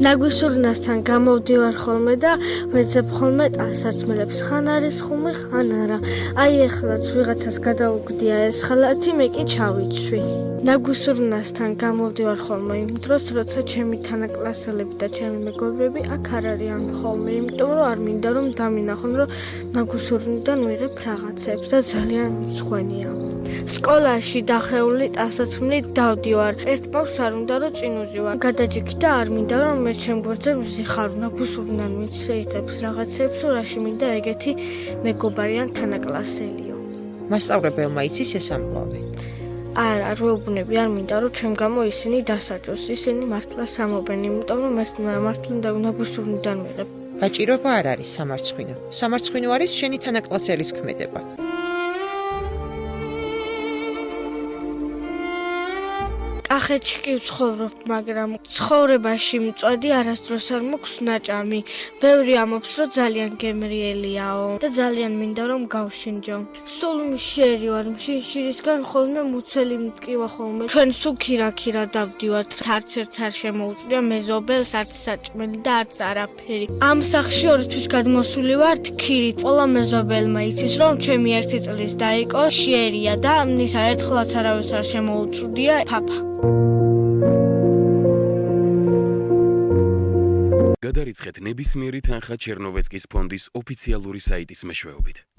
ნაგვისურნასთან გამოვდივარ ხოლმე და ვეძებ ხოლმე ტანსაცმელებს, ხან არის ხუმი, ხან არა. აი ეხლაც ვიღაცას გადაუგდია ეს ხალათი, მე კი ჩავიცვი. ნაგვისურნასთან გამოვდივარ ხოლმე იმ დროს, როცა ჩემი თანაკლასელები და ჩემი მეგობრები აქ არ არიან ხოლმე, იმიტომ რომ არ მინდა რომ დამინახონ, რომ ნაგვისურნიდან ვიღებ რაღაცებს და ძალიან მსხვენია. სკოლაში დახეული ტანსაცმლით დავდივარ. ერთ პავს არ უნდა რომ წინ უზივარ. გადაჭიქი და არ მინდა რომ მე ჩემ გვერდზე ვზიხარო, ნაგვისურნიდან ვიცეიღებს რაღაცებს, რაში მინდა ეგეთი მეგობარი ან თანაკლასელიო. მასწავლებელმა იცის ეს ამბავი? არა, რეუბნები არ მინდა რომ ჩემ გამო ისინი დასაჯოს. ისინი მართლა სამობენ, იმიტომ რომ მართლა ნაგვისურნიდან ვიღებ. გაჭირობა არ არის სამარცხვინო. სამარცხვინო არის შენი თანაკლასელის ქმედება. კახეთში კი ვცხოვრობ, მაგრამ ცხოვრებაში მწვადი არასდროს არ მაქვს ნაჭამი. ბევრი ამბობს, რომ ძალიან გემრიელიაო და ძალიან მინდა რომ გავშინჯო. სულ მშერი ვარ, მშიშირისგან ხოლმე მუცელი მტკივა ხოლმე. ჩვენ სულ ქირაქირა დავდივართ. არც ერთს არ შემოუწვია მეზობელს, არც საჭმელი და არც არაფერი. ამ სახლში ორი თვის გადმოსული ვართ ქირით. ყველა მეზობელმა იცის, რომ ჩემი ერთი წლის დაიკო შერია და ისა ერთხელაც არავის არ შემოუწვდია ფაფა. გადარიცხეთ ნებისმიერი თანხა ჩერნოვეცკის ფონდის ოფიციალური საიტის მეშვეობით.